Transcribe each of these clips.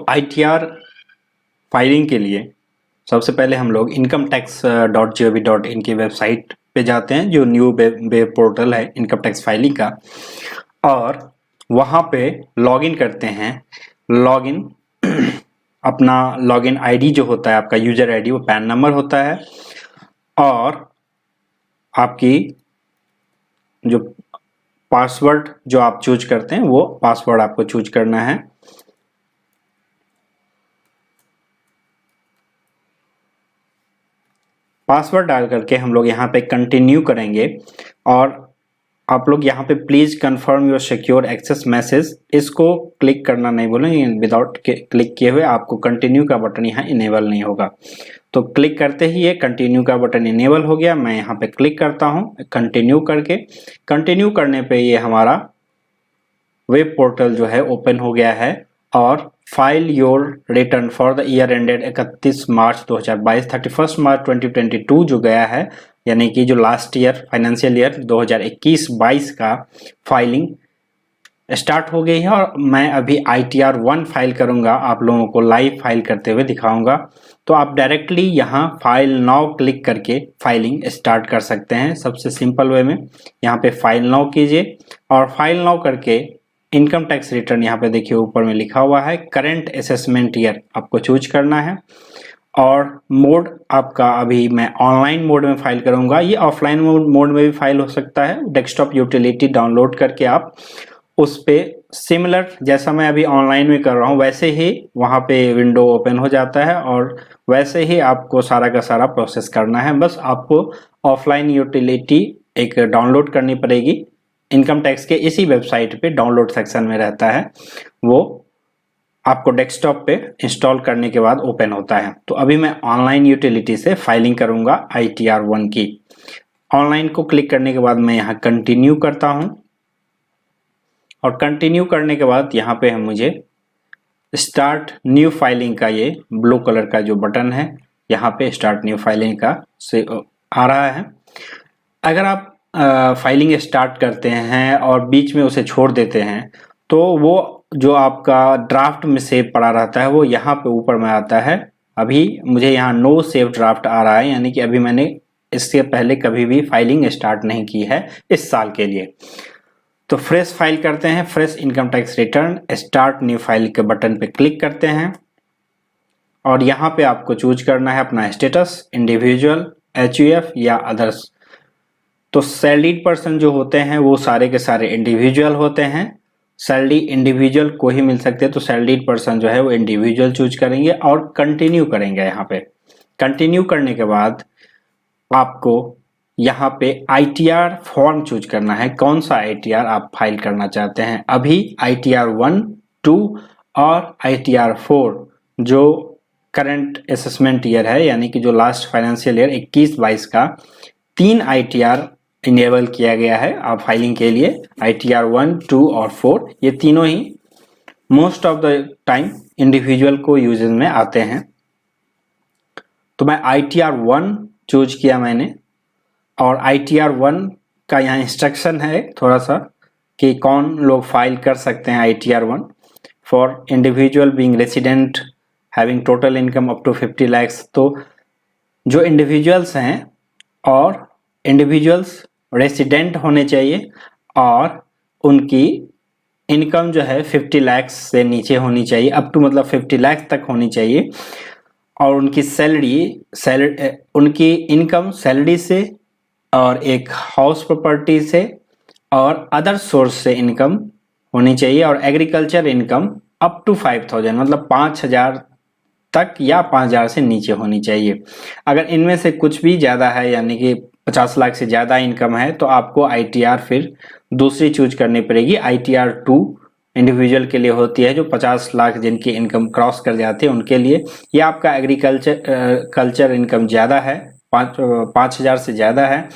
ITR filing के लिए सबसे पहले हम लोग incometax.gov.in की वेबसाइट पे जाते हैं, जो न्यू वेब पोर्टल है इनकम टैक्स फाइलिंग का, और वहाँ पे लॉगिन करते हैं। लॉगिन अपना लॉगिन आईडी जो होता है, आपका यूजर आईडी, वो पैन नंबर होता है, और आपकी जो पासवर्ड जो आप चूज करते हैं वो पासवर्ड आपको चूज करना है। पासवर्ड डाल करके हम लोग यहाँ पे कंटिन्यू करेंगे, और आप लोग यहाँ पे please confirm your secure access message, इसको क्लिक करना नहीं बोलेंगे। विदाउट क्लिक किए हुए आपको कंटिन्यू का बटन यहाँ इनेबल नहीं होगा, तो क्लिक करते ही ये कंटिन्यू का बटन इनेबल हो गया। मैं यहाँ पे क्लिक करता हूँ कंटिन्यू करके। कंटिन्यू करने पे ये हमारा वेब पोर्टल जो है ओपन हो गया है, और file your return for the year ended 31 मार्च 2022, 31 मार्च 2022 जो गया है, यानी कि जो लास्ट ईयर फाइनेंशियल ईयर 2021-22 का फाइलिंग स्टार्ट हो गई है। और मैं अभी ITR 1 फाइल करूंगा, आप लोगों को लाइव फाइल करते हुए दिखाऊंगा। तो आप डायरेक्टली यहाँ फाइल नाउ क्लिक करके फाइलिंग स्टार्ट कर सकते हैं सबसे सिंपल वे में। यहाँ पे फाइल नाउ कीजिए, और फाइल नाउ करके इनकम टैक्स रिटर्न यहाँ पे देखिए ऊपर में लिखा हुआ है करंट असेसमेंट ईयर, आपको चूज करना है। और मोड आपका अभी मैं ऑनलाइन मोड में फाइल करूंगा, ये ऑफलाइन मोड में भी फाइल हो सकता है। डेस्कटॉप यूटिलिटी डाउनलोड करके आप उस पे सिमिलर, जैसा मैं अभी ऑनलाइन में कर रहा हूँ वैसे ही वहाँ पे विंडो ओपन हो जाता है, और वैसे ही आपको सारा का सारा प्रोसेस करना है। बस आपको ऑफलाइन यूटिलिटी एक डाउनलोड करनी पड़ेगी, इनकम टैक्स के इसी वेबसाइट पे डाउनलोड सेक्शन में रहता है, वो आपको डेस्कटॉप पे इंस्टॉल करने के बाद ओपन होता है। तो अभी मैं ऑनलाइन यूटिलिटी से फाइलिंग करूंगा ITR 1 की। ऑनलाइन को क्लिक करने के बाद मैं यहाँ कंटिन्यू करता हूँ, और कंटिन्यू करने के बाद यहाँ पे मुझे स्टार्ट न्यू फाइलिंग का ये ब्लू कलर का जो बटन है, यहाँ पे स्टार्ट न्यू फाइलिंग का से आ रहा है। अगर आप फाइलिंग स्टार्ट करते हैं और बीच में उसे छोड़ देते हैं, तो वो जो आपका ड्राफ्ट में सेव पड़ा रहता है वो यहाँ पे ऊपर में आता है। अभी मुझे यहाँ नो सेव ड्राफ्ट आ रहा है, यानी कि अभी मैंने इससे पहले कभी भी फाइलिंग स्टार्ट नहीं की है इस साल के लिए। तो फ्रेश फाइल करते हैं, fresh income tax return, start new file के बटन पे क्लिक करते हैं, और यहाँ पे आपको चूज करना है अपना स्टेटस, इंडिविजुअल, HUF या अदर्स। तो सैलरीड पर्सन जो होते हैं वो सारे के सारे इंडिविजुअल होते हैं, सैलरी इंडिविजुअल को ही मिल सकते हैं। तो सैलरीड पर्सन जो है वो इंडिविजुअल चूज करेंगे और कंटिन्यू करेंगे। यहाँ पे कंटिन्यू करने के बाद आपको यहाँ पे ITR फॉर्म चूज करना है, कौन सा ITR आप फाइल करना चाहते हैं। अभी ITR 1, 2 और ITR 4 जो करंट असेसमेंट ईयर है, यानी कि जो लास्ट फाइनेंशियल ईयर 21-22 का, 3 ITR इनेबल किया गया है आप फाइलिंग के लिए। ITR 1, 2 और 4 ये तीनों ही most of the time individual को यूजेस में आते हैं। तो मैं ITR 1 चूज किया मैंने, और ITR 1 का यहाँ इंस्ट्रक्शन है थोड़ा सा कि कौन लोग फाइल कर सकते हैं ITR 1। For individual being resident having total income up to 50 lakhs। तो जो इंडिविजुअल्स हैं, और इंडिविजुअल्स रेसिडेंट होने चाहिए, और उनकी इनकम जो है 50 lakhs से नीचे होनी चाहिए, अप टू मतलब 50 lakhs तक होनी चाहिए, और उनकी सैलरी उनकी इनकम सैलरी से, और एक हाउस प्रॉपर्टी से, और अदर सोर्स से इनकम होनी चाहिए, और एग्रीकल्चर इनकम अप टू 5000 मतलब 5000 तक या 5000 से नीचे होनी चाहिए। अगर इनमें से कुछ भी ज़्यादा है, यानी कि 50 लाख से ज़्यादा इनकम है, तो आपको ITR फिर दूसरी चूज करनी पड़ेगी। ITR 2 इंडिविजुअल के लिए होती है, जो 50 लाख जिनकी इनकम क्रॉस कर जाती है उनके लिए। या आपका कल्चर इनकम ज़्यादा है, 5000 से ज़्यादा है,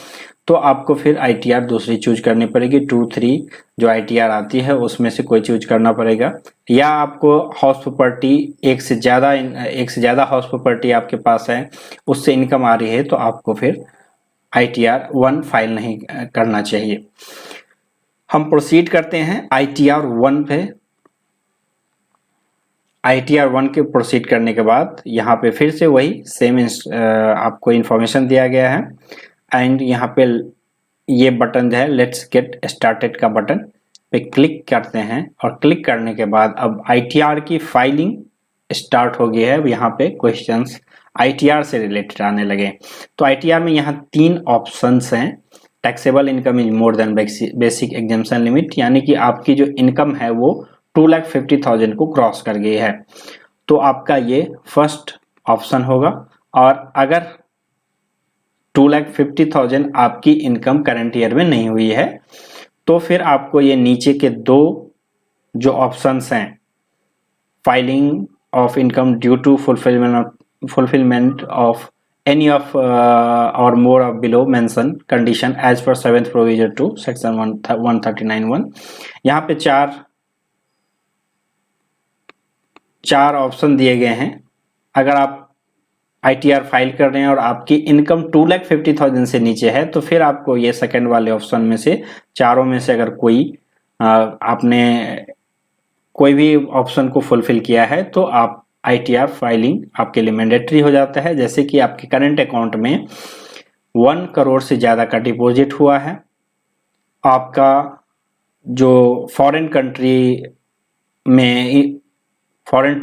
तो आपको फिर ITR दूसरी चूज करनी पड़ेगी। 2, 3 जो ITR आती है उसमें से कोई चूज करना पड़ेगा। या आपको हाउस प्रॉपर्टी एक से ज़्यादा हाउस प्रॉपर्टी आपके पास है, उससे इनकम आ रही है, तो आपको फिर ITR 1 फाइल नहीं करना चाहिए। हम प्रोसीड करते हैं ITR 1 पे। ITR 1 के प्रोसीड करने के बाद यहाँ पे फिर से वही सेम आपको इन्फॉर्मेशन दिया गया है एंड यहाँ पे ये बटन जो है लेट्स गेट स्टार्टेड का बटन पे क्लिक करते हैं और क्लिक करने के बाद अब ITR की फाइलिंग स्टार्ट हो गई है। अब यहाँ पे क्वेश्चंस ITR से रिलेटेड आने लगे। तो ITR में यहाँ 3 ऑप्शंस हैं। Taxable income is more than basic exemption limit, यानी कि आपकी जो इनकम है वो 2,50,000 को क्रॉस कर गई है, तो आपका ये फर्स्ट ऑप्शन होगा। और अगर 2,50,000 आपकी इनकम करंट ईयर में नहीं हुई है तो फिर आपको ये नीचे के 2 जो ऑप्शंस हैं, filing of income due to fulfilment of any of or more of below mentioned condition as per 7th provision to section 139(1), यहाँ पे चार ऑप्शन दिए गए हैं। अगर आप ITR फाइल कर रहे हैं और आपकी इनकम 2,50,000 से नीचे है तो फिर आपको ये सेकंड वाले ऑप्शन में से चारों में से अगर कोई आपने कोई भी ऑप्शन को फुलफिल किया है तो आप ITR फाइलिंग आपके लिए मैंडेटरी हो जाता है। जैसे कि आपके करंट अकाउंट में 1 करोड़ से ज़्यादा का डिपॉजिट हुआ है, आपका जो फॉरेन कंट्री में फॉरेन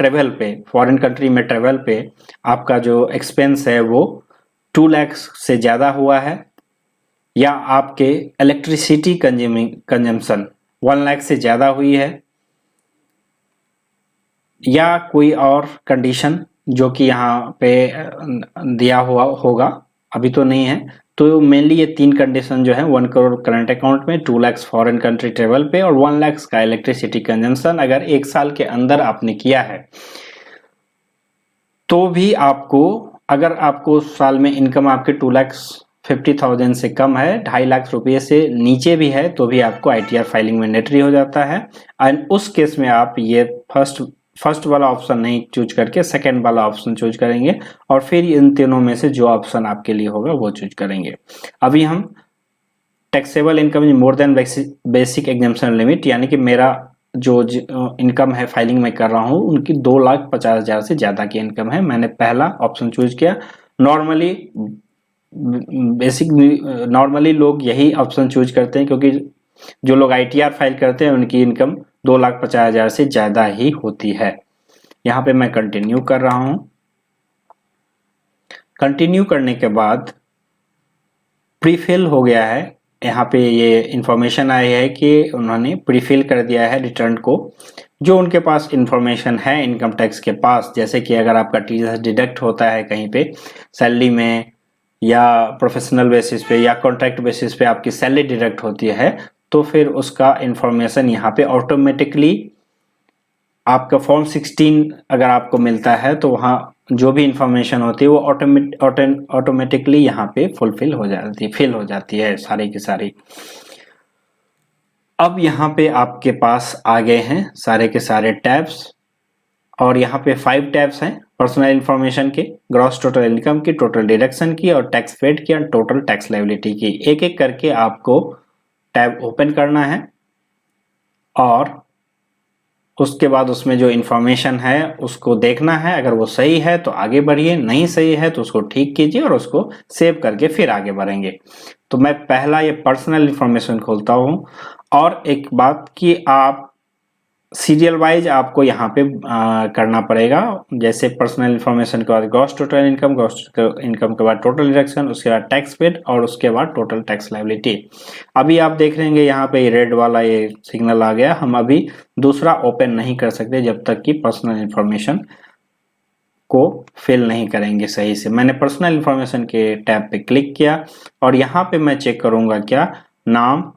कंट्री में ट्रेवल पे आपका जो एक्सपेंस है वो 2 लाख से ज़्यादा हुआ है, या आपके इलेक्ट्रिसिटी कंजम्पशन 1 लाख से ज़्यादा हुई है, या कोई और कंडीशन जो कि यहाँ पे दिया हुआ होगा, अभी तो नहीं है। तो मेनली ये 3 कंडीशन जो है 1 करोड़ करंट अकाउंट में, 2 लाख फॉरेन कंट्री ट्रेवल पे और 1 लाख का इलेक्ट्रिसिटी कंजम्पशन अगर 1 साल के अंदर आपने किया है तो भी आपको, अगर आपको साल में इनकम आपके 2,50,000 से कम है, 2.5 लाख रुपये से नीचे भी है, तो भी आपको ITR फाइलिंग मैंडेटरी हो जाता है। एंड उस केस में आप ये फर्स्ट वाला ऑप्शन नहीं चूज करके सेकंड वाला ऑप्शन चूज करेंगे और फिर इन तीनों में से जो ऑप्शन आपके लिए होगा वो चूज करेंगे। अभी हम taxable income is more than basic exemption limit, यानी कि मेरा जो इनकम है फाइलिंग में कर रहा हूँ उनकी 2,50,000 से ज़्यादा की इनकम है। मैंने पहला ऑप्शन चूज किया। नॉर्मली लोग यही ऑप्शन चूज करते हैं क्योंकि जो लोग ITR फाइल करते हैं उनकी इनकम 2,50,000 से ज़्यादा ही होती है। यहाँ पे मैं कंटिन्यू कर रहा हूँ। कंटिन्यू करने के बाद प्रीफिल हो गया है। यहाँ पे ये इंफॉर्मेशन आई है कि उन्होंने प्रीफिल कर दिया है रिटर्न को, जो उनके पास इंफॉर्मेशन है इनकम टैक्स के पास। जैसे कि अगर आपका TDS डिडक्ट होता है कहीं पे सैलरी में या प्रोफेशनल बेसिस पे या कॉन्ट्रैक्ट बेसिस पे आपकी सैलरी डिडक्ट होती है तो फिर उसका इंफॉर्मेशन यहाँ पे ऑटोमेटिकली आपका फॉर्म 16 अगर आपको मिलता है तो वहाँ जो भी इंफॉर्मेशन होती है वो ऑटोमेटिकली यहाँ पे फिल हो जाती है सारी की सारी। अब यहाँ पे आपके पास आ गए हैं सारे के सारे टैब्स और यहाँ पे 5 टैब्स हैं पर्सनल इंफॉर्मेशन के, ग्रॉस टोटल इनकम की, टोटल डिडक्शन की और टैक्स पेड की और टोटल टैक्स लायबिलिटी की। एक एक करके आपको टैब ओपन करना है और उसके बाद उसमें जो इंफॉर्मेशन है उसको देखना है। अगर वो सही है तो आगे बढ़िए, नहीं सही है तो उसको ठीक कीजिए और उसको सेव करके फिर आगे बढ़ेंगे। तो मैं पहला ये पर्सनल इंफॉर्मेशन खोलता हूँ। और एक बात कि आप सीरियल वाइज आपको यहाँ पे करना पड़ेगा। जैसे पर्सनल इंफॉर्मेशन के बाद gross total income, gross income के बाद टोटल डिडक्शन, उसके बाद टैक्स पेड और उसके बाद टोटल टैक्स लायबिलिटी। अभी आप देख लेंगे यहाँ पे रेड वाला ये सिग्नल आ गया। हम अभी दूसरा ओपन नहीं कर सकते जब तक कि पर्सनल इंफॉर्मेशन को फिल नहीं करेंगे सही से। मैंने पर्सनल इंफॉर्मेशन के टैब पे क्लिक किया और यहाँ पे मैं चेक करूँगा क्या नाम,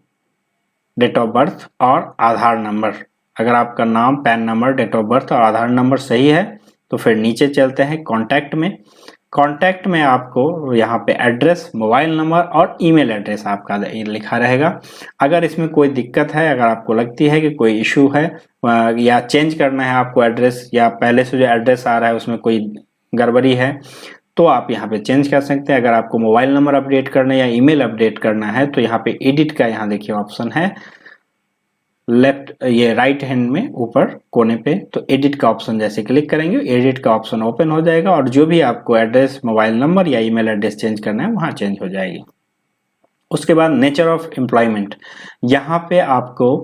डेट ऑफ बर्थ और आधार नंबर। अगर आपका नाम, PAN number, date of birth और आधार नंबर सही है तो फिर नीचे चलते हैं कॉन्टैक्ट में। कॉन्टैक्ट में आपको यहाँ पे एड्रेस, मोबाइल नंबर और ईमेल एड्रेस आपका लिखा रहेगा। अगर इसमें कोई दिक्कत है, अगर आपको लगती है कि कोई इशू है या चेंज करना है आपको एड्रेस, या पहले से जो एड्रेस आ रहा है उसमें कोई गड़बड़ी है तो आप यहाँ पे चेंज कर सकते हैं। अगर आपको मोबाइल नंबर अपडेट करना है या ईमेल अपडेट करना है तो यहाँ पे एडिट का यहाँ देखिए ऑप्शन है, लेफ्ट ये राइट हैंड में ऊपर कोने पे, तो एडिट का ऑप्शन जैसे क्लिक करेंगे एडिट का ऑप्शन ओपन हो जाएगा और जो भी आपको एड्रेस, मोबाइल नंबर या ईमेल एड्रेस चेंज करना है वहाँ चेंज हो जाएगी। उसके बाद नेचर ऑफ एम्प्लॉयमेंट, यहाँ पे आपको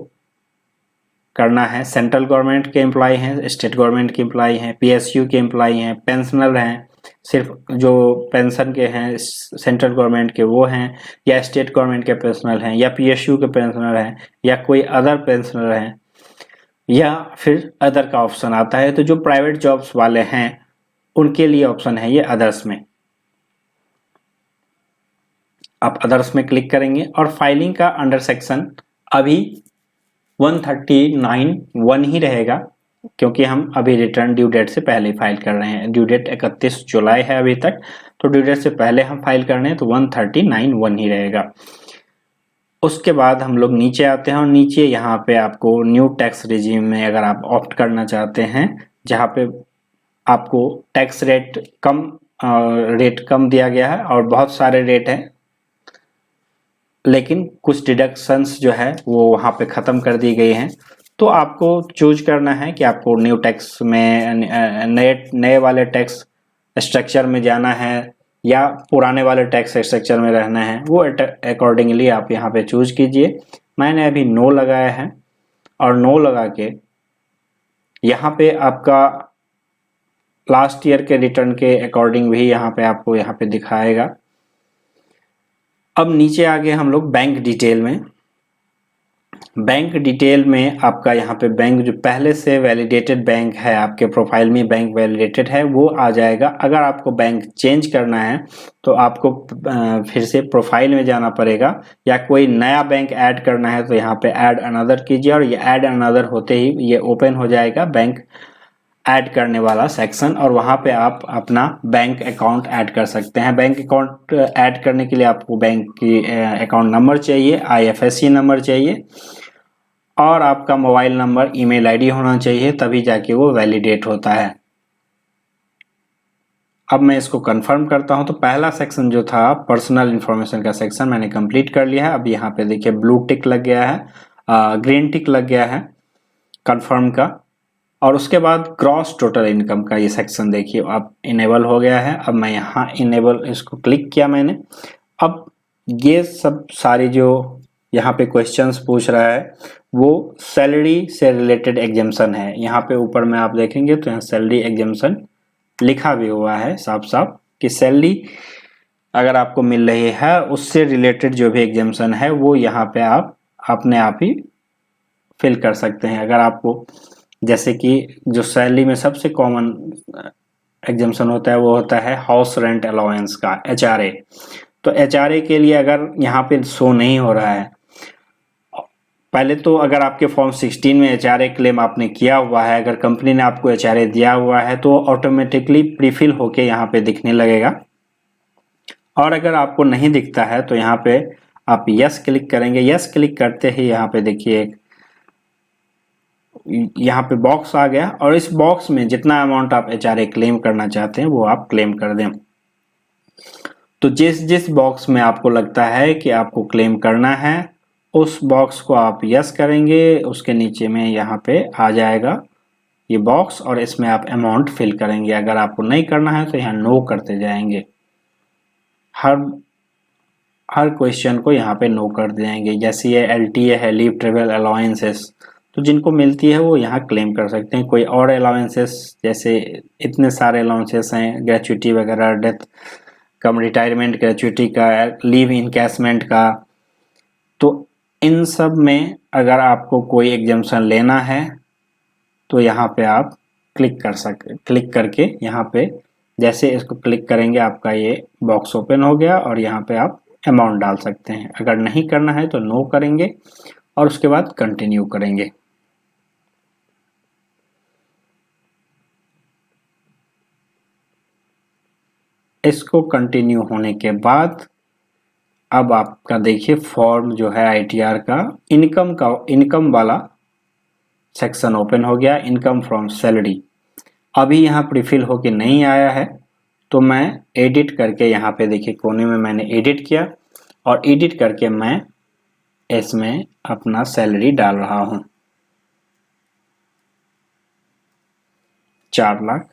करना है सेंट्रल गवर्नमेंट के एम्प्लॉय हैं, स्टेट गवर्नमेंट के एम्प्लॉय हैं, पीएसयू के एम्प्लॉय हैं, पेंशनर हैं, सिर्फ जो पेंशन के हैं सेंट्रल गवर्नमेंट के वो हैं, या स्टेट गवर्नमेंट के पेंशनर हैं, या पीएसयू के पेंशनर हैं, या कोई अदर पेंशनर हैं, या फिर अदर का ऑप्शन आता है। तो जो प्राइवेट जॉब्स वाले हैं उनके लिए ऑप्शन है ये अदर्स में, आप अदर्स में क्लिक करेंगे और फाइलिंग का अंडर सेक्शन अभी 139(1) ही रहेगा, क्योंकि हम अभी रिटर्न ड्यू डेट से पहले फाइल कर रहे हैं। ड्यू डेट 31 जुलाई है अभी तक, तो ड्यू डेट से पहले हम फाइल कर रहे हैं तो 139(1) ही रहेगा। उसके बाद हम लोग नीचे आते हैं और नीचे यहाँ पे आपको न्यू टैक्स रिजीम में अगर आप ऑप्ट करना चाहते हैं, जहाँ पे आपको टैक्स रेट कम दिया गया है और बहुत सारे रेट हैं, लेकिन कुछ डिडक्शंस जो है वो वहाँ पे ख़त्म कर दी गई हैं। तो आपको चूज करना है कि आपको न्यू टैक्स में नए वाले टैक्स स्ट्रक्चर में जाना है या पुराने वाले टैक्स स्ट्रक्चर में रहना है, वो अकॉर्डिंगली आप यहाँ पे चूज कीजिए। मैंने अभी नो लगाया है और नो लगा के यहाँ पे आपका लास्ट ईयर के रिटर्न के अकॉर्डिंग भी यहाँ पे आपको यहाँ पे दिखाएगा। अब नीचे आगे हम लोग बैंक डिटेल में, बैंक डिटेल में आपका यहाँ पे बैंक जो पहले से वैलिडेटेड बैंक है आपके प्रोफाइल में, बैंक वैलिडेटेड है वो आ जाएगा। अगर आपको बैंक चेंज करना है तो आपको फिर से प्रोफाइल में जाना पड़ेगा, या कोई नया बैंक ऐड करना है तो यहाँ पे ऐड अनदर कीजिए और ये ऐड अनदर होते ही ये ओपन हो जाएगा बैंक ऐड करने वाला सेक्शन, और वहाँ पे आप अपना बैंक अकाउंट ऐड कर सकते हैं। बैंक अकाउंट ऐड करने के लिए आपको बैंक की अकाउंट नंबर चाहिए, IFSC नंबर चाहिए और आपका मोबाइल नंबर, ईमेल आईडी होना चाहिए, तभी जाके वो वैलिडेट होता है। अब मैं इसको कंफर्म करता हूं। तो पहला सेक्शन जो था पर्सनल इंफॉर्मेशन का सेक्शन मैंने कंप्लीट कर लिया है। अब यहाँ पे देखिए ब्लू टिक लग गया है, ग्रीन टिक लग गया है कंफर्म का, और उसके बाद ग्रॉस टोटल इनकम का ये सेक्शन देखिए अब इनेबल हो गया है। अब मैं यहाँ इनेबल इसको क्लिक किया मैंने। अब ये सब सारी जो यहाँ पे क्वेश्चंस पूछ रहा है वो सैलरी से रिलेटेड एग्जाम्शन है। यहाँ पे ऊपर में आप देखेंगे तो यहाँ सैलरी एग्जाम्शन लिखा भी हुआ है साफ साफ कि सैलरी अगर आपको मिल रही है उससे रिलेटेड जो भी एग्जाम्शन है वो यहाँ पे आप अपने आप ही फिल कर सकते हैं। अगर आपको जैसे कि जो सैलरी में सबसे कॉमन एग्जाम्शन होता है वो होता है हाउस रेंट अलाउंस का HRA। तो HRA के लिए अगर यहाँ पे शो नहीं हो रहा है, पहले तो अगर आपके फॉर्म 16 में HRA क्लेम आपने किया हुआ है, अगर कंपनी ने आपको HRA दिया हुआ है तो ऑटोमेटिकली प्रीफिल होके यहाँ पे दिखने लगेगा। और अगर आपको नहीं दिखता है तो यहाँ पे आप यस क्लिक करेंगे। यस क्लिक करते ही यहाँ पे देखिए यहाँ पे बॉक्स आ गया और इस बॉक्स में जितना अमाउंट आप HRA क्लेम करना चाहते हैं वो आप क्लेम कर दें। तो जिस जिस बॉक्स में आपको लगता है कि आपको क्लेम करना है उस बॉक्स को आप यस करेंगे, उसके नीचे में यहाँ पे आ जाएगा ये बॉक्स और इसमें आप अमाउंट फिल करेंगे। अगर आपको नहीं करना है तो यहाँ नो करते जाएंगे, हर क्वेश्चन को यहाँ पे नो कर देंगे। जैसे ये LTA है, लीव ट्रेवल अलाउंसेस, तो जिनको मिलती है वो यहाँ क्लेम कर सकते हैं। कोई और अलाउंसेस जैसे इतने सारे अलाउंसेस हैं, ग्रेचुइटी वगैरह, डेथ कम रिटायरमेंट ग्रेचुइटी का, लीव इनकैशमेंट का, तो इन सब में अगर आपको कोई एग्जाम्शन लेना है तो यहाँ पे आप क्लिक करके यहाँ पे जैसे इसको क्लिक करेंगे आपका ये बॉक्स ओपन हो गया और यहाँ पे आप अमाउंट डाल सकते हैं। अगर नहीं करना है तो नो करेंगे और उसके बाद कंटिन्यू करेंगे। इसको कंटिन्यू होने के बाद अब आपका देखिए फॉर्म जो है ITR का इनकम वाला सेक्शन ओपन हो गया, इनकम फ्रॉम सैलरी। अभी यहाँ प्रीफिल होके नहीं आया है तो मैं एडिट करके यहाँ पे देखिए कोने में मैंने एडिट किया और एडिट करके मैं इसमें अपना सैलरी डाल रहा हूँ। 4 लाख,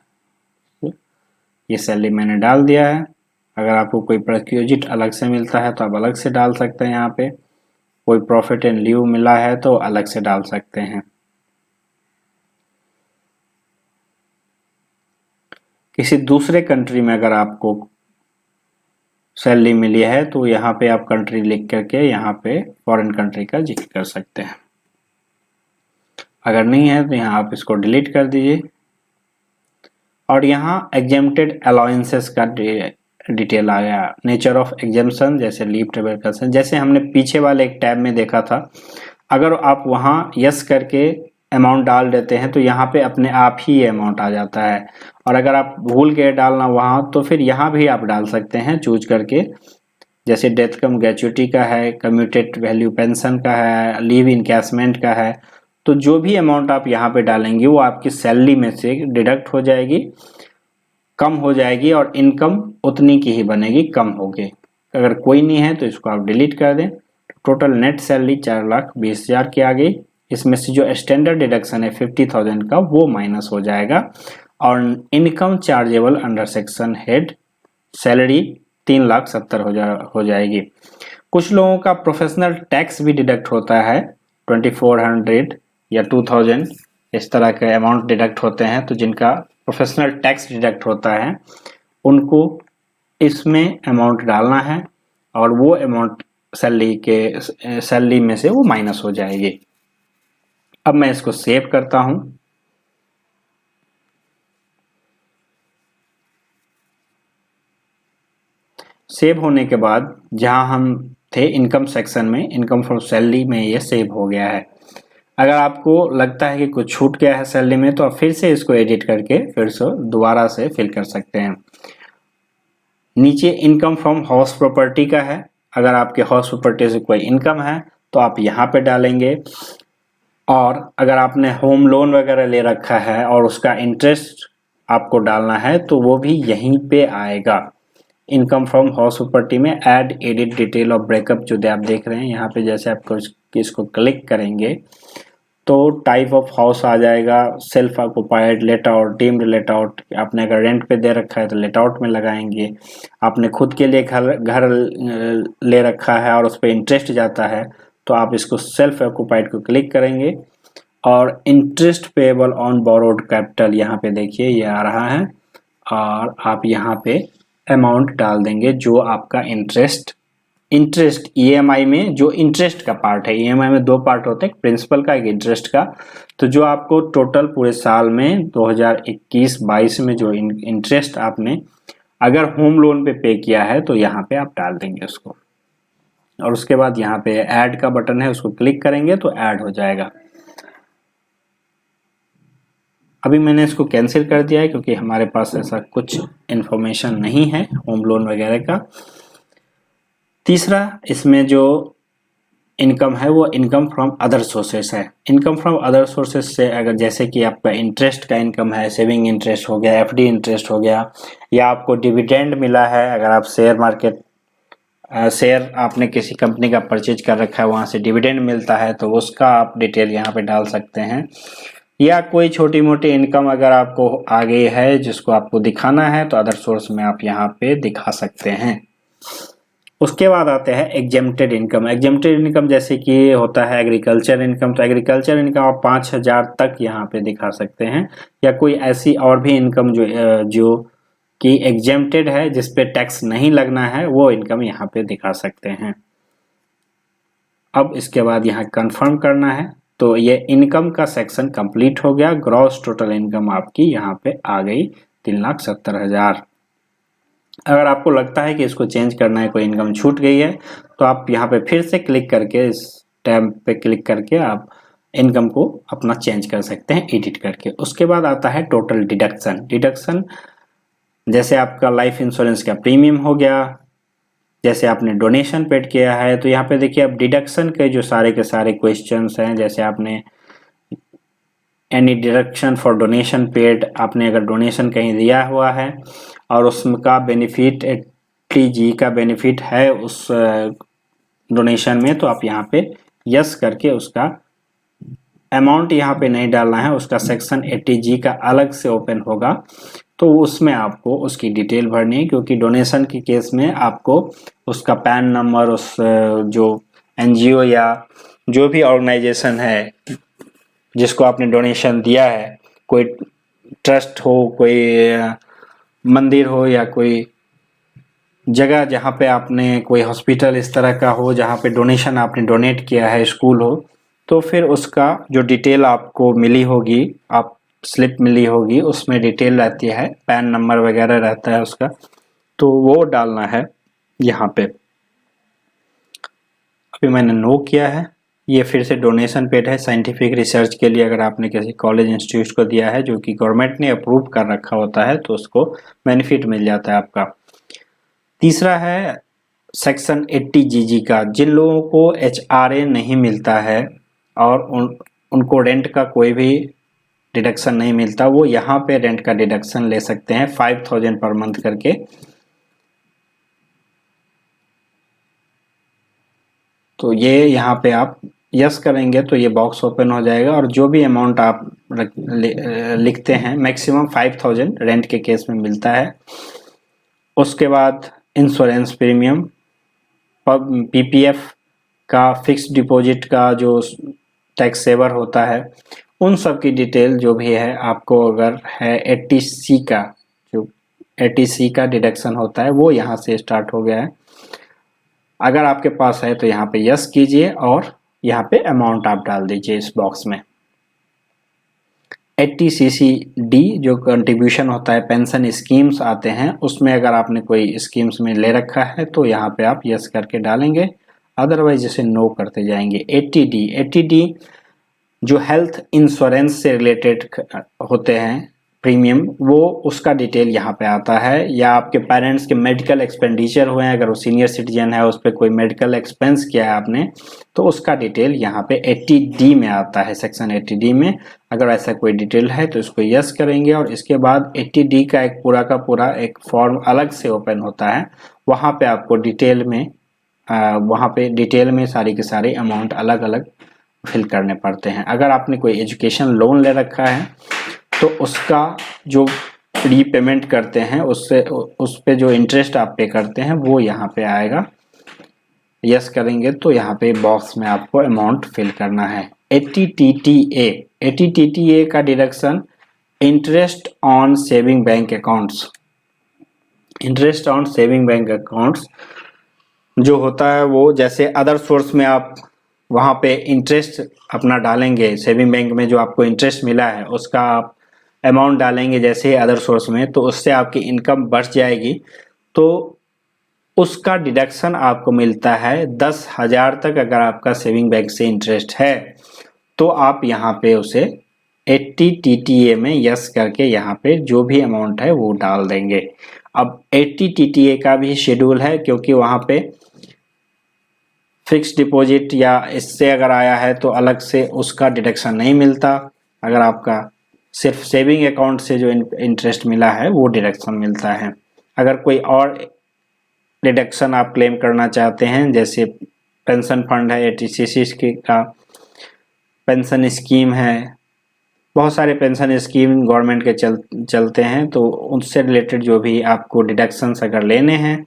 ये सैलरी मैंने डाल दिया है। अगर आपको कोई प्रिक्विजिट अलग से मिलता है तो आप अलग से डाल सकते हैं। यहाँ पे कोई प्रॉफिट एंड लीव मिला है तो अलग से डाल सकते हैं। किसी दूसरे कंट्री में अगर आपको सैलरी मिली है तो यहाँ पे आप कंट्री लिख करके यहाँ पे फॉरेन कंट्री का जिक्र कर सकते हैं। अगर नहीं है तो यहाँ आप इसको डिलीट कर दीजिए। और यहाँ एग्जेम्प्टेड अलाउंसेस का डिटेल आ गया। नेचर ऑफ एग्जेम्पशन जैसे लीव ट्रेवल, जैसे हमने पीछे वाले एक टैब में देखा था, अगर आप वहाँ यस करके अमाउंट डाल देते हैं तो यहाँ पे अपने आप ही ये अमाउंट आ जाता है। और अगर आप भूल गए डालना वहाँ तो फिर यहाँ भी आप डाल सकते हैं चूज करके, जैसे डेथ कम ग्रेचुइटी का है, कम्यूटेड वैल्यू पेंशन का है, लीव इनकैशमेंट का है। तो जो भी अमाउंट आप यहाँ पे डालेंगे वो आपकी सैलरी में से डिडक्ट हो जाएगी, कम हो जाएगी और इनकम उतनी की ही बनेगी, कम होगी। अगर कोई नहीं है तो इसको आप डिलीट कर दें। टोटल नेट सैलरी 4,20,000 की आ गई। इसमें से जो स्टैंडर्ड डिडक्शन है 50,000 का वो माइनस हो जाएगा और income chargeable under section head salary 3,70,000 हो जाएगी। कुछ लोगों का प्रोफेशनल टैक्स भी डिडक्ट होता है 2,400 या 2,000 इस तरह के अमाउंट डिडक्ट होते हैं। तो जिनका प्रोफेशनल टैक्स डिडक्ट होता है उनको इसमें अमाउंट डालना है और वो अमाउंट सैलरी में से वो माइनस हो जाएगी। अब मैं इसको सेव करता हूं। सेव होने के बाद जहां हम थे इनकम सेक्शन में, इनकम फ्रॉम सैलरी में ये सेव हो गया है। अगर आपको लगता है कि कुछ छूट गया है सैलरी में तो आप फिर से इसको एडिट करके फिर से दोबारा से फिल कर सकते हैं। नीचे इनकम फ्रॉम हाउस प्रॉपर्टी का है। अगर आपके हाउस प्रॉपर्टी से कोई इनकम है तो आप यहाँ पे डालेंगे। और अगर आपने होम लोन वगैरह ले रखा है और उसका इंटरेस्ट आपको डालना है तो वो भी यहीं पे आएगा। इनकम फ्रॉम हाउस प्रॉपर्टी में add edit detail of breakup जो आप देख रहे हैं यहाँ पे, जैसे आपको इसको क्लिक करेंगे तो टाइप ऑफ हाउस आ जाएगा, self occupied, let out, deemed let out. आपने अगर रेंट पे दे रखा है तो लेट आउट में लगाएंगे। आपने खुद के लिए घर ले रखा है और उस पर इंटरेस्ट जाता है तो आप इसको सेल्फ ऑक्युपाइड को क्लिक करेंगे और interest payable on borrowed capital यहाँ पे देखिए ये आ रहा है और आप यहाँ पे अमाउंट डाल देंगे जो आपका इंटरेस्ट ईएमआई में जो इंटरेस्ट का पार्ट है। ईएमआई में 2 पार्ट होते हैं, एक प्रिंसिपल का, एक इंटरेस्ट का। तो जो आपको टोटल पूरे साल में 2021-22 में जो इंटरेस्ट आपने अगर होम लोन पे किया है तो यहाँ पे आप डाल देंगे उसको। और उसके बाद यहाँ पे ऐड का बटन है, उसको क्लिक करेंगे तो ऐड हो जाएगा। अभी मैंने इसको कैंसिल कर दिया है क्योंकि हमारे पास ऐसा कुछ इन्फॉर्मेशन नहीं है होम लोन वगैरह का। तीसरा इसमें जो इनकम है वो इनकम फ्रॉम अदर सोर्सेस है। इनकम फ्रॉम अदर सोर्सेस से अगर जैसे कि आपका इंटरेस्ट का इनकम है, सेविंग इंटरेस्ट हो गया, एफडी इंटरेस्ट हो गया, या आपको डिविडेंड मिला है, अगर आप शेयर आपने किसी कंपनी का परचेज कर रखा है वहाँ से डिविडेंड मिलता है तो उसका आप डिटेल यहाँ पे डाल सकते हैं। या कोई छोटी मोटी इनकम अगर आपको आ गई है जिसको आपको दिखाना है तो अदर सोर्स में आप यहाँ पे दिखा सकते हैं। उसके बाद आते हैं एग्जेम्प्टेड इनकम। एग्जेम्प्टेड इनकम जैसे कि होता है एग्रीकल्चर इनकम, तो एग्रीकल्चर इनकम आप 5,000 तक यहाँ पे दिखा सकते हैं। या कोई ऐसी और भी इनकम जो कि एग्जेम्प्टेड है जिस पे टैक्स नहीं लगना है वो इनकम यहाँ पे दिखा सकते हैं। अब इसके बाद यहाँ कंफर्म करना है तो ये इनकम का सेक्शन कंप्लीट हो गया। ग्रॉस टोटल इनकम आपकी यहाँ पे आ गई 3,70,000। अगर आपको लगता है कि इसको चेंज करना है, कोई इनकम छूट गई है, तो आप यहाँ पे फिर से क्लिक करके इस टैब पे क्लिक करके आप इनकम को अपना चेंज कर सकते हैं एडिट करके। उसके बाद आता है टोटल डिडक्शन। डिडक्शन जैसे आपका लाइफ इंश्योरेंस का प्रीमियम हो गया, जैसे आपने डोनेशन पेड किया है तो यहाँ पे देखिए अब डिडक्शन के जो सारे के सारे क्वेश्चंस हैं, जैसे आपने any deduction for donation paid, आपने अगर डोनेशन कहीं दिया हुआ है और उसका बेनिफिट 80G का बेनिफिट है उस डोनेशन में तो आप यहाँ पे यस करके उसका अमाउंट यहाँ पे नहीं डालना है, उसका सेक्शन 80G का अलग से ओपन होगा, तो उसमें आपको उसकी डिटेल भरनी है, क्योंकि डोनेशन के केस में आपको उसका पैन नंबर, उस जो NGO या जो भी ऑर्गेनाइजेशन है जिसको आपने डोनेशन दिया है, कोई ट्रस्ट हो, कोई मंदिर हो, या कोई जगह जहाँ पे आपने कोई हॉस्पिटल इस तरह का हो जहाँ पे डोनेशन आपने डोनेट किया है, स्कूल हो, तो फिर उसका जो डिटेल आपको मिली होगी, आप स्लिप मिली होगी, उसमें डिटेल रहती है, पैन नंबर वगैरह रहता है उसका, तो वो डालना है यहाँ पे। अभी मैंने नो किया है। ये फिर से डोनेशन पेड है साइंटिफिक रिसर्च के लिए, अगर आपने किसी कॉलेज इंस्टीट्यूट को दिया है जो कि गवर्नमेंट ने अप्रूव कर रखा होता है, तो उसको बेनिफिट मिल जाता है आपका। तीसरा है सेक्शन 80GG का। जिन लोगों को HRA नहीं मिलता है और उनको रेंट का कोई भी डिडक्शन नहीं मिलता, वो यहाँ पे रेंट का डिडक्शन ले सकते हैं 5000 पर मंथ करके। तो ये यहाँ पे आप यस करेंगे तो ये बॉक्स ओपन हो जाएगा, और जो भी अमाउंट आप लिखते हैं, मैक्सिमम 5000 रेंट के केस में मिलता है। उसके बाद इंश्योरेंस प्रीमियम, PPF का, फिक्स्ड डिपॉजिट का जो टैक्स सेवर होता है, उन सब की डिटेल जो भी है आपको, अगर है 80C का, जो 80C का डिडक्शन होता है वो यहाँ से स्टार्ट हो गया है। अगर आपके पास है तो यहाँ पे यस कीजिए और यहाँ पे अमाउंट आप डाल दीजिए इस बॉक्स में। 80CCD जो कंट्रीब्यूशन होता है, पेंशन स्कीम्स आते हैं, उसमें अगर आपने कोई स्कीम्स में ले रखा है तो यहाँ पे आप यस करके डालेंगे, अदरवाइज इसे नो करते जाएंगे। 80D जो हेल्थ इंश्योरेंस से रिलेटेड होते हैं प्रीमियम, वो उसका डिटेल यहाँ पे आता है। या आपके पेरेंट्स के मेडिकल एक्सपेंडिचर हुए हैं, अगर वो सीनियर सिटीजन है, उस पर कोई मेडिकल एक्सपेंस किया है आपने, तो उसका डिटेल यहाँ पे 80D में आता है, सेक्शन 80D में। अगर ऐसा कोई डिटेल है तो इसको यस करेंगे, और इसके बाद 80D का एक पूरा का पूरा एक फॉर्म अलग से ओपन होता है, वहाँ पे आपको डिटेल में सारी के सारी अमाउंट अलग अलग फिल करने पड़ते हैं। अगर आपने कोई एजुकेशन लोन ले रखा है तो उसका जो रीपेमेंट करते हैं, उससे उस पे जो इंटरेस्ट आप पे करते हैं वो यहाँ पे आएगा। यस करेंगे तो यहाँ पे बॉक्स में आपको अमाउंट फिल करना है। 80TTA का deduction interest on saving bank accounts. Interest on saving bank accounts जो होता है, वो जैसे अदर सोर्स में आप वहाँ पे इंटरेस्ट अपना डालेंगे, सेविंग बैंक में जो आपको इंटरेस्ट मिला है उसका आप अमाउंट डालेंगे जैसे अदर सोर्स में, तो उससे आपकी इनकम बढ़ जाएगी, तो उसका डिडक्शन आपको मिलता है 10,000 तक। अगर आपका सेविंग बैंक से इंटरेस्ट है तो आप यहाँ पे उसे 80TTA में यस करके यहाँ पे जो भी अमाउंट है वो डाल देंगे। अब 80TTA का भी शेड्यूल है, क्योंकि वहाँ पे फिक्स डिपॉजिट या इससे अगर आया है तो अलग से उसका डिडक्शन नहीं मिलता। अगर आपका सिर्फ सेविंग अकाउंट से जो इंटरेस्ट मिला है वो डिडक्शन मिलता है। अगर कोई और डिडक्शन आप क्लेम करना चाहते हैं, जैसे पेंशन फंड है, 80CC का पेंशन स्कीम है, बहुत सारे पेंशन स्कीम गवर्नमेंट के चलते हैं, तो उनसे रिलेटेड जो भी आपको डिडक्शंस अगर लेने हैं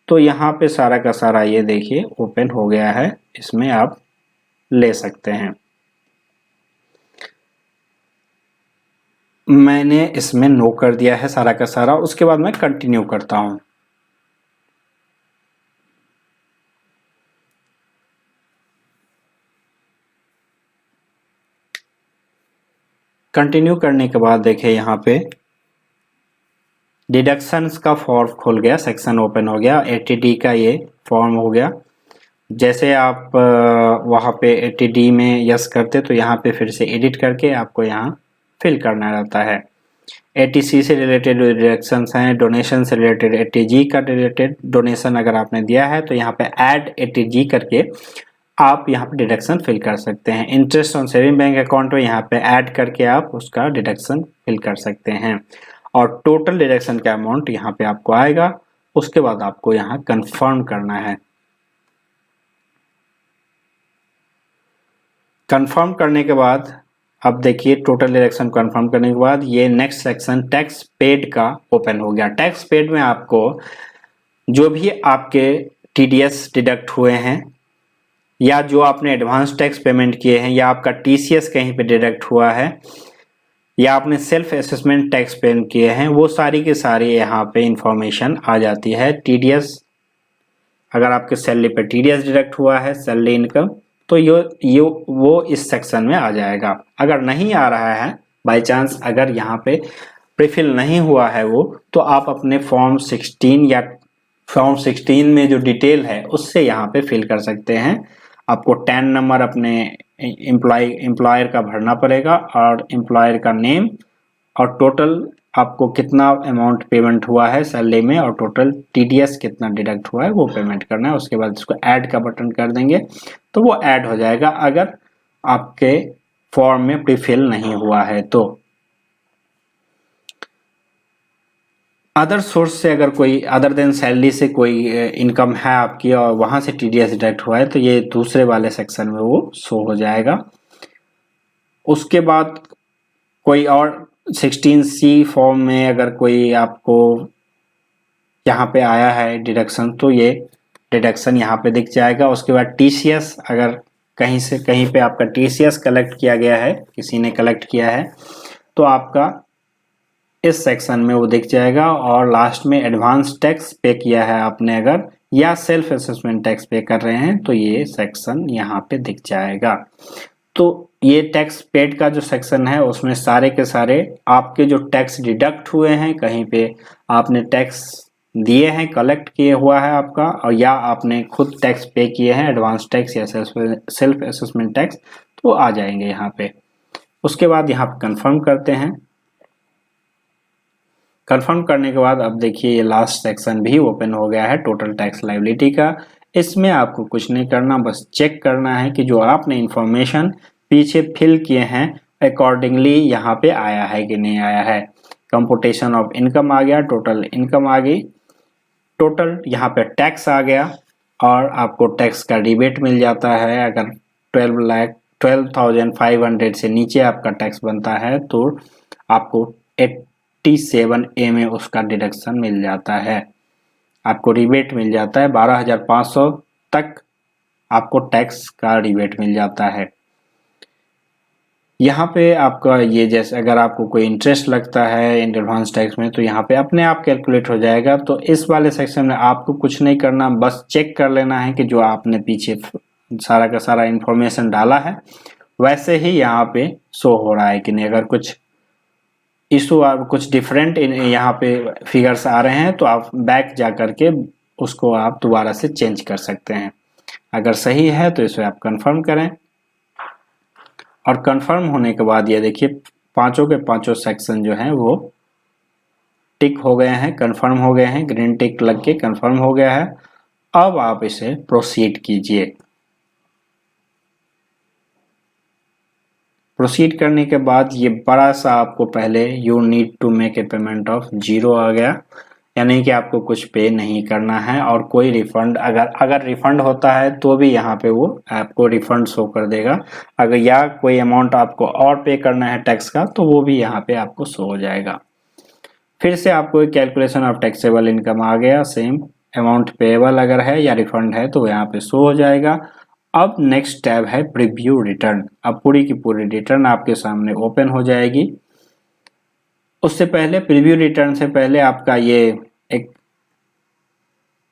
तो यहाँ पे सारा का सारा ये देखिए ओपन हो गया है, इसमें आप ले सकते हैं। मैंने इसमें नो कर दिया है सारा का सारा। उसके बाद मैं कंटिन्यू करता हूँ। कंटिन्यू करने के बाद देखिए यहाँ पे डिडक्शंस का फॉर्म खुल गया, सेक्शन ओपन हो गया, 80D का ये फॉर्म हो गया। जैसे आप वहाँ पे 80D में यस करते तो यहाँ पे फिर से एडिट करके आपको यहाँ फिल करना रहता है। 80C से रिलेटेड डिडक्शंस हैं, डोनेशन से रिलेटेड 80G का रिलेटेड डोनेशन अगर आपने दिया है तो यहाँ पे ऐड 80G करके आप यहाँ पे डिडक्शन फिल कर सकते हैं। Interest on saving bank account में यहाँ पे ऐड करके आप उसका डिडक्शन फिल कर सकते हैं, और टोटल डिडक्शन का अमाउंट यहाँ पे आपको आएगा। उसके बाद आपको यहाँ कंफर्म करना है। कंफर्म करने के बाद अब देखिए टोटल डिडक्शन कंफर्म करने के बाद ये नेक्स्ट सेक्शन टैक्स पेड का ओपन हो गया। टैक्स पेड में आपको जो भी आपके टीडीएस डिडक्ट हुए हैं या जो आपने एडवांस टैक्स पेमेंट किए हैं या आपका टीसीएस कहीं पे डिडक्ट हुआ है या आपने सेल्फ असेसमेंट टैक्स पे किए हैं, वो सारी के सारी यहाँ पे इंफॉर्मेशन आ जाती है। टीडीएस, अगर आपके सैलरी पे टीडीएस डिडक्ट हुआ है, सैलरी इनकम, तो ये वो इस सेक्शन में आ जाएगा। अगर नहीं आ रहा है बाय चांस, अगर यहाँ पे प्रीफिल नहीं हुआ है वो, तो आप अपने फॉर्म 16 या फॉर्म 16 में जो डिटेल है उससे यहाँ पे फिल कर सकते हैं। आपको 10 नंबर अपने एम्प्लॉयर का भरना पड़ेगा और एम्प्लॉयर का नेम और टोटल आपको कितना अमाउंट पेमेंट हुआ है सैलरी में और टोटल टीडीएस कितना डिडक्ट हुआ है वो पेमेंट करना है। उसके बाद इसको ऐड का बटन कर देंगे तो वो ऐड हो जाएगा अगर आपके फॉर्म में प्रीफिल नहीं हुआ है तो। अदर सोर्स से अगर कोई अदर देन सैलरी से कोई इनकम है आपकी और वहां से टीडीएस डिडक्ट हुआ है तो ये दूसरे वाले सेक्शन में वो शो हो जाएगा। उसके बाद कोई और 16C फॉर्म में अगर कोई आपको यहाँ पे आया है डिडक्शन तो ये डिडक्शन यहाँ पे दिख जाएगा। उसके बाद टीसीएस, अगर कहीं से कहीं पे आपका टीसीएस कलेक्ट किया गया है, किसी ने कलेक्ट किया है, तो आपका इस सेक्शन में वो दिख जाएगा। और लास्ट में एडवांस टैक्स पे किया है आपने अगर, या सेल्फ असेसमेंट टैक्स पे कर रहे हैं तो ये सेक्शन यहाँ पे दिख जाएगा। तो ये टैक्स पेड का जो सेक्शन है उसमें सारे के सारे आपके जो टैक्स डिडक्ट हुए हैं, कहीं पे आपने टैक्स दिए हैं, कलेक्ट किए हुआ है आपका, और या आपने खुद टैक्स पे किए हैं, एडवांस टैक्स या सेल्फ असेसमेंट टैक्स, तो आ जाएंगे यहाँ पे। उसके बाद यहाँ पे कंफर्म करते हैं। कंफर्म करने के बाद अब देखिए ये लास्ट सेक्शन भी ओपन हो गया है टोटल टैक्स लायबिलिटी का। इसमें आपको कुछ नहीं करना, बस चेक करना है कि जो आपने इंफॉर्मेशन पीछे फिल किए हैं अकॉर्डिंगली यहाँ पे आया है कि नहीं आया है। कंपुटेशन ऑफ इनकम आ गया, टोटल इनकम आ गई, टोटल यहाँ पे टैक्स आ गया और आपको टैक्स का रिबेट मिल जाता है। अगर 12,500 से नीचे आपका टैक्स बनता है तो आपको 87A में उसका डिडक्शन मिल जाता है, आपको रिबेट मिल जाता है। 12,500 तक आपको टैक्स का रिबेट मिल जाता है। यहाँ पे आपका ये जैसे अगर आपको कोई इंटरेस्ट लगता है इन एडवांस टैक्स में तो यहाँ पे अपने आप कैलकुलेट हो जाएगा। तो इस वाले सेक्शन में आपको कुछ नहीं करना, बस चेक कर लेना है कि जो आपने पीछे सारा का सारा इंफॉर्मेशन डाला है वैसे ही यहाँ पे शो हो रहा है कि नहीं। अगर कुछ इशू कुछ डिफरेंट यहाँ पे फिगर्स आ रहे हैं तो आप बैक जा करके उसको आप दोबारा से चेंज कर सकते हैं। अगर सही है तो इसे आप कंफर्म करें और कंफर्म होने के बाद ये देखिए पांचों के पांचों सेक्शन जो हैं वो टिक हो गए हैं, कंफर्म हो गए हैं, ग्रीन टिक लग के कंफर्म हो गया है। अब आप इसे प्रोसीड कीजिए। प्रोसीड करने के बाद ये बड़ा सा आपको पहले you need to make a payment of 0 आ गया, यानी कि आपको कुछ पे नहीं करना है। और कोई रिफंड अगर रिफंड होता है तो भी यहाँ पे वो आपको रिफंड शो कर देगा। अगर या कोई अमाउंट आपको और पे करना है टैक्स का तो वो भी यहाँ पे आपको शो हो जाएगा। फिर से आपको कैलकुलेशन ऑफ टैक्सेबल इनकम आ गया, सेम अमाउंट पेएबल अगर है या रिफंड है तो यहाँ पे शो हो जाएगा। अब नेक्स्ट टैब है प्रीव्यू रिटर्न। अब पूरी की पूरी रिटर्न आपके सामने ओपन हो जाएगी। उससे पहले प्रीव्यू रिटर्न से पहले आपका ये एक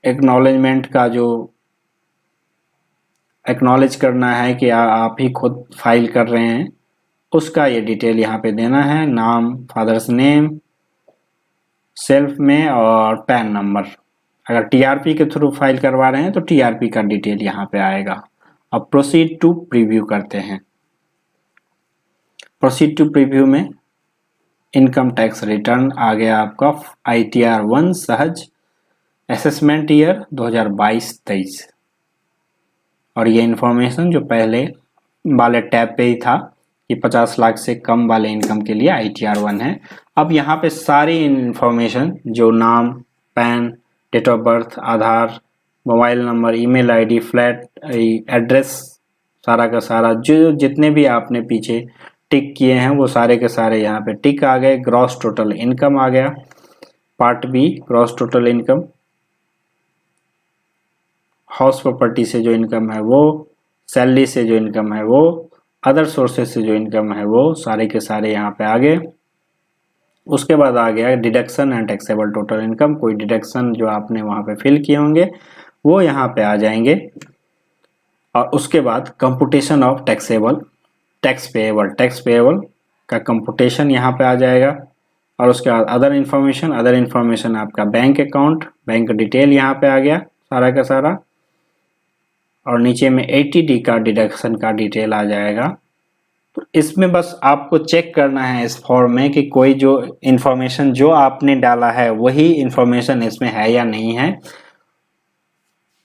एक्नॉलेजमेंट का जो एक्नॉलेज करना है कि आप ही खुद फाइल कर रहे हैं, उसका ये डिटेल यहाँ पे देना है। नाम, फादर्स नेम, सेल्फ में और पैन नंबर। अगर टीआरपी के थ्रू फाइल करवा रहे हैं तो टीआरपी का डिटेल यहाँ पे आएगा। अब प्रोसीड टू प्रीव्यू करते हैं। प्रोसीड टू प्रीव्यू में इनकम टैक्स रिटर्न आ गया आपका ITR 1 सहज असेसमेंट ईयर 2022-23। और ये इंफॉर्मेशन जो पहले वाले टैब पे ही था कि 50 लाख से कम वाले इनकम के लिए ITR 1 है। अब यहाँ पे सारी इंफॉर्मेशन जो नाम, PAN, date of birth, Aadhaar, mobile number, email ID, flat address, सारा का सारा जो जितने भी आपने पीछे टिक किए हैं वो सारे के सारे यहाँ पे टिक आ गए। ग्रॉस टोटल इनकम आ गया, part B gross total income, house property से जो इनकम है वो, सैलरी से जो इनकम है वो, अदर सोर्सेज से जो इनकम है वो सारे के सारे यहाँ पे आ गए। उसके बाद आ गया deduction and taxable total income. कोई डिडक्शन जो आपने वहाँ पे फिल किए होंगे वो यहाँ पे आ जाएंगे। और उसके बाद computation of taxable tax payable का कंपुटेशन यहाँ पे आ जाएगा। और उसके बाद अदर इन्फॉर्मेशन आपका बैंक अकाउंट, बैंक डिटेल यहाँ पे आ गया सारा का सारा। और नीचे में 80D का डिडक्शन का डिटेल आ जाएगा। तो इसमें बस आपको चेक करना है इस फॉर्म में कि कोई जो इन्फॉर्मेशन जो आपने डाला है वही इन्फॉर्मेशन इसमें है या नहीं है।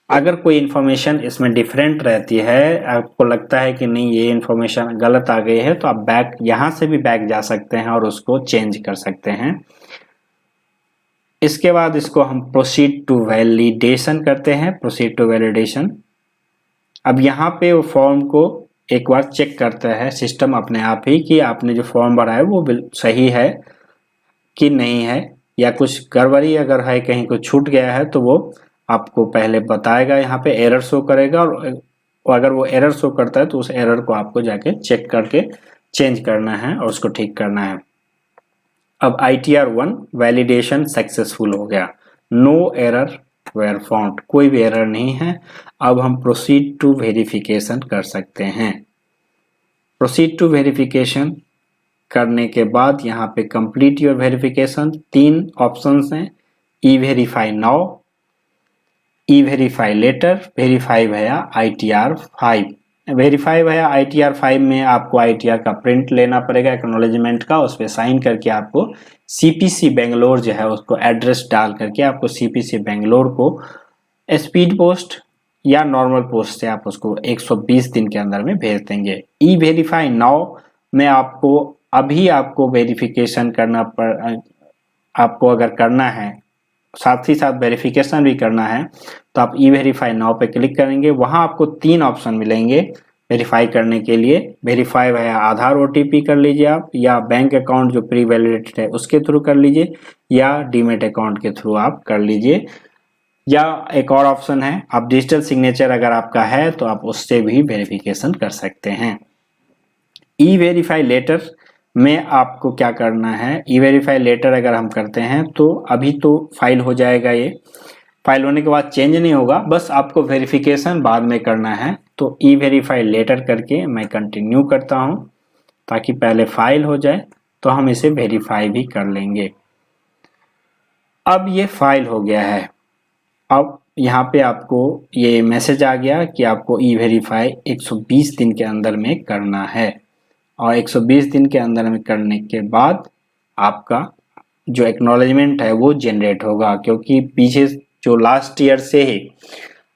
अगर कोई इन्फॉर्मेशन इसमें डिफरेंट रहती है, आपको लगता है कि नहीं ये इन्फॉर्मेशन गलत आ गई है, तो आप बैक यहाँ से भी बैक जा सकते हैं और उसको चेंज कर सकते हैं। इसके बाद इसको हम प्रोसीड टू वैलिडेशन करते हैं। प्रोसीड टू वैलिडेशन, अब यहाँ पे वो फॉर्म को एक बार चेक करता है सिस्टम अपने आप ही कि आपने जो फॉर्म भरा है वो सही है कि नहीं है, या कुछ गड़बड़ी अगर है, कहीं कुछ छूट गया है तो वो आपको पहले बताएगा, यहाँ पे एरर शो करेगा। और अगर वो एरर शो करता है तो उस एरर को आपको जाके चेक करके चेंज करना है और उसको ठीक करना है। अब ITR 1 वैलिडेशन सक्सेसफुल हो गया, नो एरर वेयर फाउंड, कोई भी एरर नहीं है। अब हम प्रोसीड टू वेरिफिकेशन कर सकते हैं। प्रोसीड टू वेरिफिकेशन करने के बाद यहाँ पे कंप्लीट योर वेरिफिकेशन 3 ऑप्शंस हैं, ई वेरीफाई नाउ, ई वेरीफाई लेटर, वेरीफाई भया ITR 5। वेरीफाई भया ITR 5 में आपको ITR का प्रिंट लेना पड़ेगा एक्नॉलेजमेंट का, उस पर साइन करके आपको CPC बेंगलोर जो है उसको एड्रेस डाल करके आपको CPC बेंगलोर को स्पीड पोस्ट या नॉर्मल पोस्ट से आप उसको 120 दिन के अंदर में भेज देंगे। ई वेरीफाई नाउ में आपको वेरिफिकेशन करना आपको अगर करना है, साथ ही साथ वेरिफिकेशन भी करना है, तो आप ई वेरीफाई नाउ पे क्लिक करेंगे। वहां आपको 3 ऑप्शन मिलेंगे वेरीफाई करने के लिए। वेरीफाई है आधार OTP कर लीजिए आप, या बैंक अकाउंट जो प्री वैलिडेटेड है उसके थ्रू कर लीजिए, या डीमेट अकाउंट के थ्रू आप कर लीजिए, या एक और ऑप्शन है आप डिजिटल सिग्नेचर अगर आपका है तो आप उससे भी वेरिफिकेशन कर सकते हैं। ई वेरीफाई लेटर में आपको क्या करना है, ई वेरीफाई लेटर अगर हम करते हैं तो अभी तो फाइल हो जाएगा, ये फाइल होने के बाद चेंज नहीं होगा, बस आपको वेरिफिकेशन बाद में करना है। तो ई वेरीफाई लेटर करके मैं कंटिन्यू करता हूं ताकि पहले फाइल हो जाए तो हम इसे वेरीफाई भी कर लेंगे। अब ये फाइल हो गया है। अब यहाँ पे आपको ये मैसेज आ गया कि आपको ई वेरीफाई 120 दिन के अंदर में करना है, और 120 दिन के अंदर में करने के बाद आपका जो एक्नॉलेजमेंट है वो जनरेट होगा। क्योंकि पीछे जो लास्ट ईयर से ही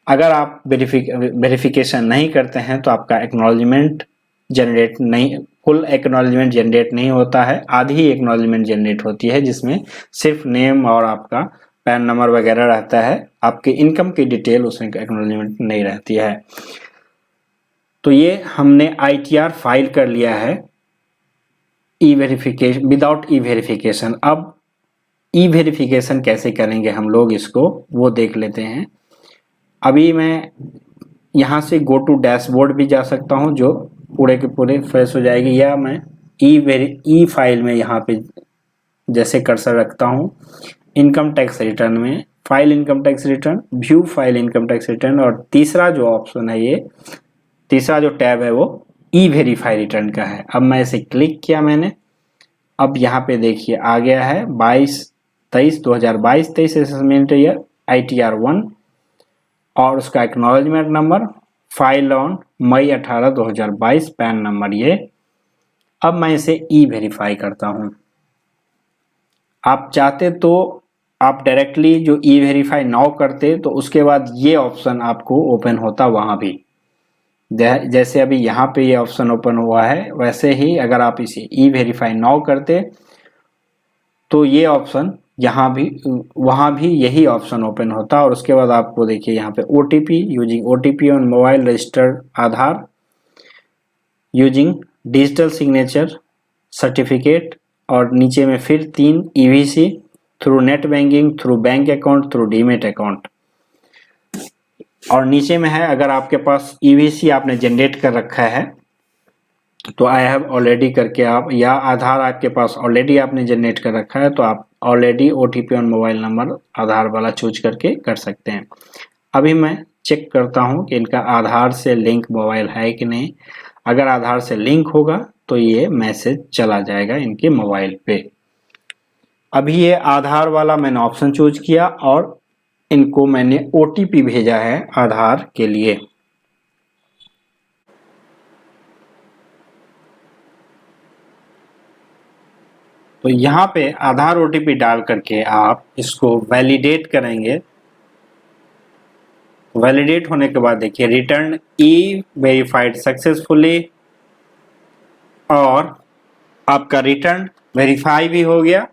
अगर आप वेरिफिकेशन नहीं करते हैं तो आपका एक्नॉलेजमेंट जनरेट नहीं, फुल एक्नॉलेजमेंट जनरेट नहीं होता है, आधी ही एक्नॉलेजमेंट जनरेट होती है जिसमें सिर्फ नेम और आपका पैन नंबर वगैरह रहता है, आपके इनकम की डिटेल उसमें एक्नॉलेजमेंट नहीं रहती है। तो ये हमने ITR फाइल कर लिया है ई वेरिफिकेशन विदाउट ई वेरिफिकेशन। अब ई वेरिफिकेशन कैसे करेंगे हम लोग इसको वो देख लेते हैं। अभी मैं यहाँ से गो टू डैशबोर्ड भी जा सकता हूँ जो पूरे के पूरे फ्रेश हो जाएगी, या मैं ई फाइल में यहाँ पे जैसे कर्सर रखता हूँ इनकम टैक्स रिटर्न में, file income tax return, view file income tax return, और तीसरा जो ऑप्शन है ये तीसरा जो टैब है वो ई वेरीफाई रिटर्न का है। अब मैं इसे क्लिक किया मैंने, अब यहाँ पे देखिए आ गया है 2022 असेसमेंट ईयर ITR 1 और उसका acknowledgement number, file on May 18 2022, PAN number ये। अब मैं इसे ई वेरीफाई करता हूँ। आप चाहते तो आप डायरेक्टली जो ई वेरीफाई नाउ करते तो उसके बाद ये ऑप्शन आपको ओपन होता वहाँ भी, जैसे अभी यहाँ पे ये ऑप्शन ओपन हुआ है वैसे ही अगर आप इसे ई वेरीफाई नाउ करते तो ये ऑप्शन यहाँ भी वहाँ भी यही ऑप्शन ओपन होता। और उसके बाद आपको देखिए यहाँ पे OTP using OTP on mobile registered Aadhaar, using digital signature certificate, और नीचे में फिर 3 EVC through net banking, through bank account, through demat account. और नीचे में है अगर आपके पास ईवीसी आपने जनरेट कर रखा है तो आई हैव ऑलरेडी करके आप, या आधार आपके पास ऑलरेडी आपने जनरेट कर रखा है तो आप already OTP on mobile number Aadhaar वाला चूज करके कर सकते हैं। अभी मैं चेक करता हूं कि इनका आधार से लिंक मोबाइल है कि नहीं। अगर आधार से लिंक होगा तो ये मैसेज चला जाएगा इनके मोबाइल पे। अभी ये आधार वाला मैंने ऑप्शन चूज किया और इनको मैंने ओटीपी भेजा है आधार के लिए। तो यहाँ पे आधार ओटीपी डाल करके आप इसको वैलिडेट करेंगे। वैलिडेट होने के बाद देखिए रिटर्न ई वेरीफाइड सक्सेसफुली, और आपका रिटर्न वेरीफाई भी हो गया।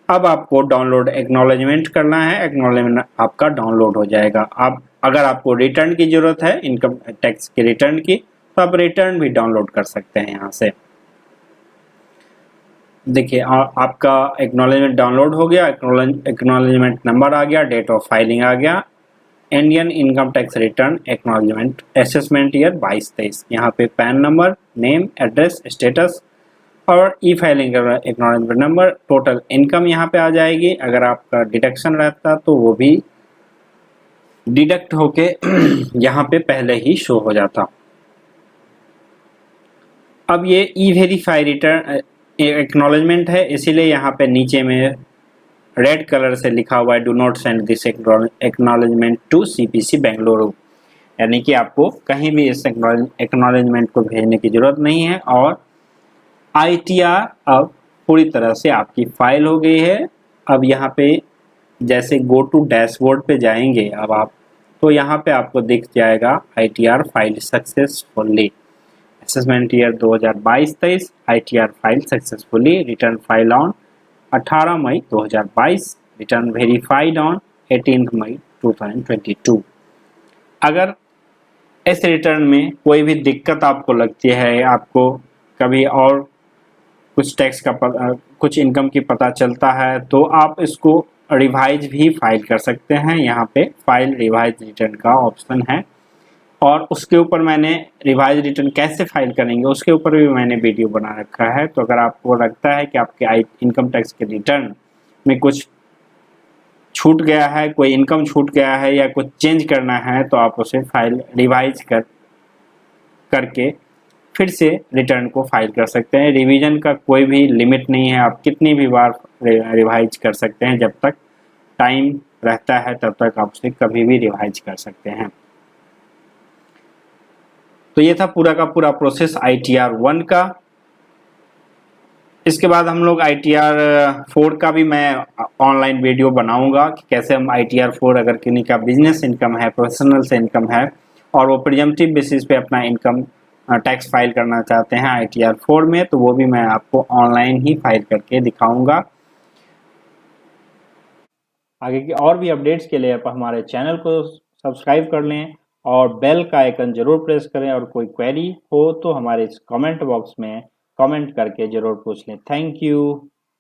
अब आपको डाउनलोड एक्नॉलेजमेंट करना है, एक्नॉलेजमेंट आपका डाउनलोड हो जाएगा। आप अगर आपको रिटर्न की जरूरत है इनकम टैक्स के रिटर्न की तो आप रिटर्न भी डाउनलोड कर सकते हैं यहाँ से। देखिए आपका एक्नॉलेजमेंट डाउनलोड हो गया, एक्नॉलेजमेंट नंबर आ गया, डेट ऑफ फाइलिंग आ गया, Indian income tax return acknowledgement assessment year 22-23। यहाँ पे PAN number, name, address, status और e filing acknowledgement number, total income यहाँ पे आ जाएगी। अगर आपका डिडक्शन रहता तो वो भी डिडक्ट होके यहाँ पे पहले ही शो हो जाता। अब ये ई वेरीफाई रिटर्न एक्नॉलेजमेंट है, इसीलिए यहाँ पे नीचे में रेड कलर से लिखा हुआ है do not send this acknowledgement to CPC Bengaluru, यानी कि आपको कहीं भी इस एक्नॉलेजमेंट को भेजने की जरूरत नहीं है। और आईटीआर अब पूरी तरह से आपकी फाइल हो गई है। अब यहाँ पे जैसे गो टू डैशबोर्ड पे जाएंगे अब आप, तो यहाँ पे आपको दिख जाएगा ITR file successfully, assessment year 2022-23, ITR file successfully, return file on 18 May 2022, return verified on 18 May 2022। अगर इस रिटर्न में कोई भी दिक्कत आपको लगती है, आपको कभी और कुछ टैक्स का कुछ इनकम की पता चलता है तो आप इसको रिवाइज भी फाइल कर सकते हैं। यहाँ पे फाइल रिवाइज रिटर्न का ऑप्शन है और उसके ऊपर मैंने रिवाइज रिटर्न कैसे फाइल करेंगे उसके ऊपर भी मैंने वीडियो बना रखा है। तो अगर आपको लगता है कि आपके इनकम टैक्स के रिटर्न में कुछ छूट गया है, कोई इनकम छूट गया है या कुछ चेंज करना है तो आप उसे फाइल रिवाइज करके फिर से रिटर्न को फाइल कर सकते हैं। रिवीजन का कोई भी लिमिट नहीं है, आप कितनी भी बार रिवाइज कर सकते हैं, जब तक टाइम रहता है तब तक आप उसे कभी भी रिवाइज कर सकते हैं। तो ये था पूरा का पूरा प्रोसेस ITR 1 का। इसके बाद हम लोग ITR 4 का भी मैं ऑनलाइन वीडियो बनाऊंगा कि कैसे हम ITR 4 अगर किसी का बिजनेस इनकम है, प्रोफेशनल से इनकम है और वो प्रिजम्पटिव बेसिस पे अपना इनकम टैक्स फाइल करना चाहते हैं ITR 4 में, तो वो भी मैं आपको ऑनलाइन ही फाइल करके दिखाऊंगा। आगे की और भी अपडेट्स के लिए आप हमारे चैनल को सब्सक्राइब कर लें और बेल का आइकन जरूर प्रेस करें, और कोई क्वेरी हो तो हमारे इस कमेंट बॉक्स में कमेंट करके जरूर पूछ लें। Thank you.